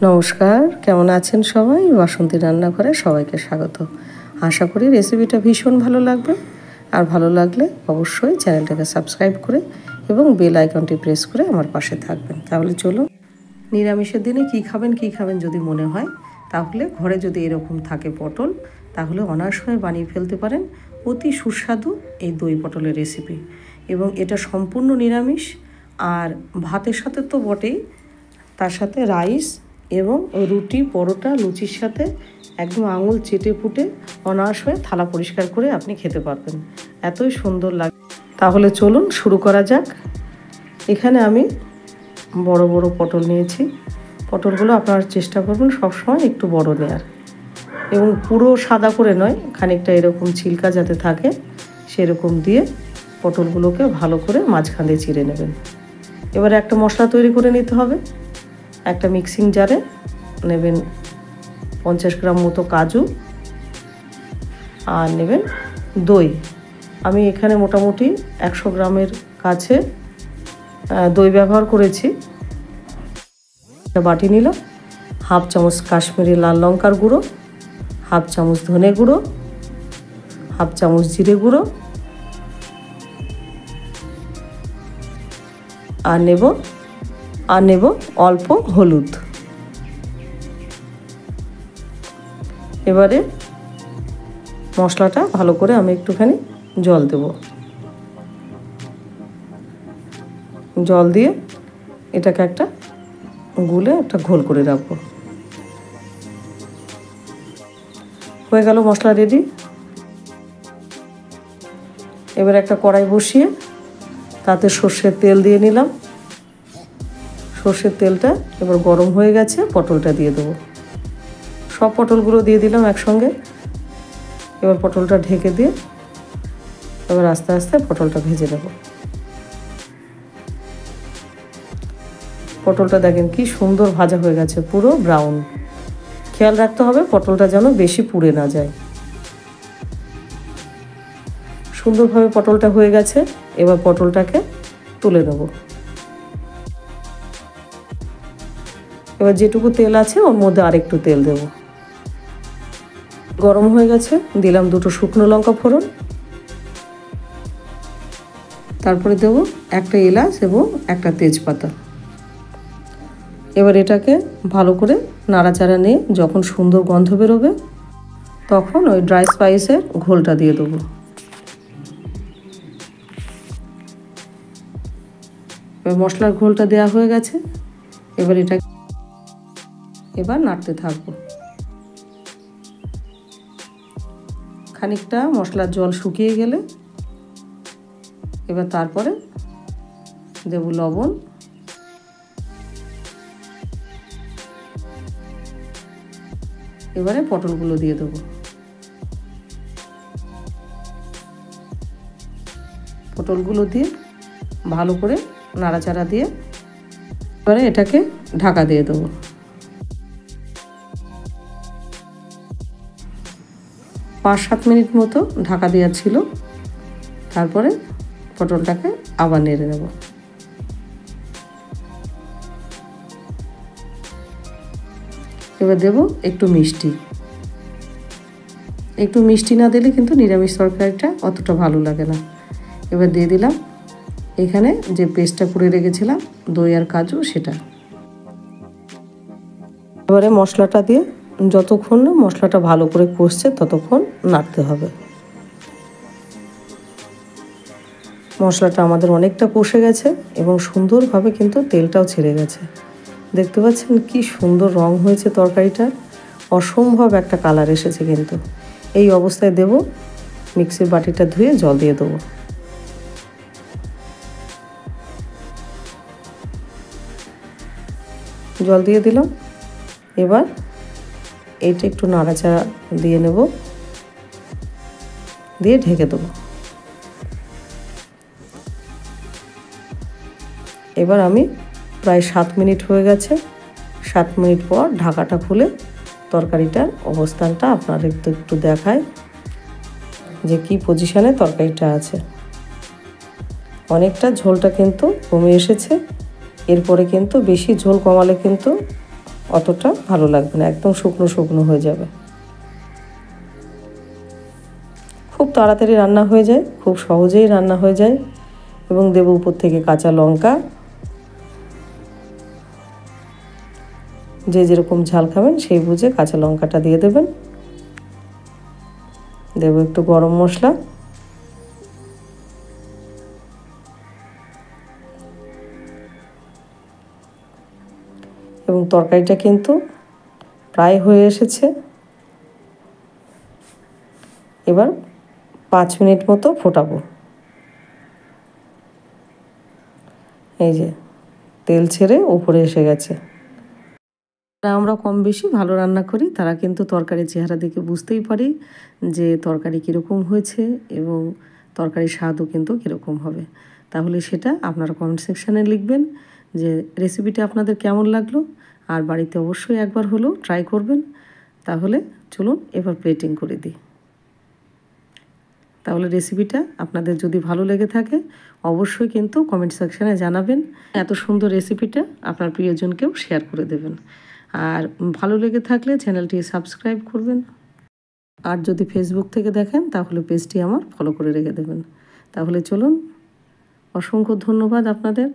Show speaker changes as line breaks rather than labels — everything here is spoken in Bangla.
নমস্কার, কেমন আছেন সবাই? বাসন্তী রান্নাঘরে সবাইকে স্বাগত। আশা করি রেসিপিটা ভীষণ ভালো লাগবে। আর ভালো লাগলে অবশ্যই চ্যানেলটাকে সাবস্ক্রাইব করে এবং বেল আইকনটি প্রেস করে আমার পাশে থাকবেন। তাহলে চলুন, নিরামিষের দিনে কী খাবেন যদি মনে হয়, তাহলে ঘরে যদি এরকম থাকে পটল, তাহলে অনায়াসে বানিয়ে ফেলতে পারেন অতি সুস্বাদু এই দই পটলের রেসিপি। এবং এটা সম্পূর্ণ নিরামিষ, আর ভাতের সাথে তো বটেই, তার সাথে রাইস এবং রুটি, পরোটা, লুচির সাথে একদম আঙুল চেটে পুটে অনায়াস হয়ে থালা পরিষ্কার করে আপনি খেতে পারবেন, এতই সুন্দর লাগে। তাহলে চলুন শুরু করা যাক। এখানে আমি বড় বড় পটল নিয়েছি। পটলগুলো আপনারা চেষ্টা করবেন সবসময় একটু বড় নেওয়ার, এবং পুরো সাদা করে নয়, খানিকটা এরকম ছিলকা যাতে থাকে সেরকম দিয়ে পটলগুলোকে ভালো করে মাঝখান দিয়ে চিড়ে নেবেন। এবারে একটা মশলা তৈরি করে নিতে হবে। একটা মিক্সিং জারে নেবেন 50 গ্রাম মতো কাজু, আর নেবেন দই। আমি এখানে মোটামুটি 100 গ্রামের কাছে দই ব্যবহার করেছি। একটা বাটি নিলাম, হাফ চামচ কাশ্মীরি লাল লঙ্কার গুঁড়ো, হাফ চামচ ধনে গুঁড়ো, হাফ চামচ জিরে গুঁড়ো, আর নেব অল্প হলুদ। এবারে মশলাটা ভালো করে আমি একটুখানি জল দেব। জল দিয়ে এটাকে একটা ঘোল করে রাখবো। হয়ে গেল মশলা রেডি। এবার একটা কড়াই বসিয়ে তাতে সর্ষের তেল দিয়ে নিলাম। সর্ষের তেলটা এবার গরম হয়ে গেছে, পটলটা দিয়ে দেবো। সব পটলগুলো দিয়ে দিলাম একসঙ্গে। এবার পটলটা ঢেকে দিয়ে এবার আস্তে আস্তে পটলটা ভেজে নেব। পটলটা দেখেন কি সুন্দর ভাজা হয়ে গেছে, পুরো ব্রাউন। খেয়াল রাখতে হবে পটলটা যেন বেশি পুড়ে না যায়। সুন্দরভাবে পটলটা হয়ে গেছে। এবার পটলটাকে তুলে নেব। এবার যেটুকু তেল আছে ওর মধ্যে আরেকটু তেল দেব। গরম হয়ে গেছে, দিলাম 2টো শুকনো লঙ্কা ফোড়ন, তারপরে দেব একটা এলাচ এবং একটা তেজপাতা। এবার এটাকে ভালো করে নাড়াচাড়া নিয়ে যখন সুন্দর গন্ধ বেরোবে, তখন ওই ড্রাই স্পাইসের ঘোলটা দিয়ে দেবো। এবার মশলার ঘোলটা দেওয়া হয়ে গেছে। এবার নাড়তে থাকবো। খানিকটা মশলার জল শুকিয়ে গেলে এবার তারপরে দেব লবণ, এবারে পটলগুলো দিয়ে দেবো। পটলগুলো দিয়ে ভালো করে নাড়াচাড়া দিয়ে এবারে এটাকে ঢাকা দিয়ে দেবো। 5-7 মিনিট মতো ঢাকা দেওয়া ছিল। তারপরে পটলটাকে আবার নেড়ে নেব। এবার দেব একটু মিষ্টি। একটু মিষ্টি না দিলে কিন্তু নিরামিষ তরকারিটা অতটা ভালো লাগে না। এবার দিয়ে দিলাম এখানে যে পেস্টটা করে রেখেছিলাম দই আর কাজু, সেটা। এবারে মশলাটা দিয়ে যতক্ষণ না মশলাটা ভালো করে কষছে ততক্ষণ নাড়তে হবে। মশলাটা আমাদের অনেকটা কষে গেছে এবং সুন্দরভাবে কিন্তু তেলটাও ছেড়ে গেছে। দেখতে পাচ্ছেন কি সুন্দর রং হয়েছে তরকারিটার, অসম্ভব একটা কালার এসেছে। কিন্তু এই অবস্থায় দেব মিক্সির বাটিটা ধুয়ে জল দিয়ে দেবো। জল দিয়ে দিলাম। এবার এইটা একটু নাড়াচাড়া দিয়ে নেব, দিয়ে ঢেকে দেবো। এবার আমি প্রায় 7 মিনিট হয়ে গেছে। 7 মিনিট পর ঢাকাটা খুলে তরকারিটার অবস্থানটা আপনাদের একটু দেখায় যে কি পজিশনে তরকারিটা আছে। অনেকটা ঝোলটা কিন্তু কমে এসেছে। এরপরে কিন্তু বেশি ঝোল কমালে কিন্তু অতটা ভালো লাগবে না, একদম শুকনো শুকনো হয়ে যাবে। খুব তাড়াতাড়ি রান্না হয়ে যায়, খুব সহজেই রান্না হয়ে যায়। এবং দেব উপর থেকে কাঁচা লঙ্কা, যে যেরকম ঝাল খাবেন সেই বুঝে কাঁচা লঙ্কাটা দিয়ে দেবেন। দেব একটু গরম মশলা, এবং তরকারিটা কিন্তু প্রায় হয়ে এসেছে। এবার 5 মিনিট মতো ফোটাবো। এই যে তেল ছেড়ে উপরে এসে গেছে। আমরা কম বেশি ভালো রান্না করি, তারা কিন্তু তরকারির চেহারা দেখে বুঝতেই পারি যে তরকারি কীরকম হয়েছে এবং তরকারির স্বাদও কিন্তু কীরকম হবে। তাহলে সেটা আপনারা কমেন্ট সেকশানে লিখবেন যে রেসিপিটা আপনাদের কেমন লাগলো, আর বাড়িতে অবশ্যই একবার হলেও ট্রাই করবেন। তাহলে চলুন এবার প্লেটিং করে দিই। তাহলে রেসিপিটা আপনাদের যদি ভালো লেগে থাকে অবশ্যই কিন্তু কমেন্ট সেকশানে জানাবেন। এত সুন্দর রেসিপিটা আপনার প্রিয়জনকেও শেয়ার করে দেবেন। আর ভালো লেগে থাকলে চ্যানেলটি সাবস্ক্রাইব করবেন। আর যদি ফেসবুক থেকে দেখেন তাহলে পেজটি আমার ফলো করে রেখে দেবেন। তাহলে চলুন, অসংখ্য ধন্যবাদ আপনাদের।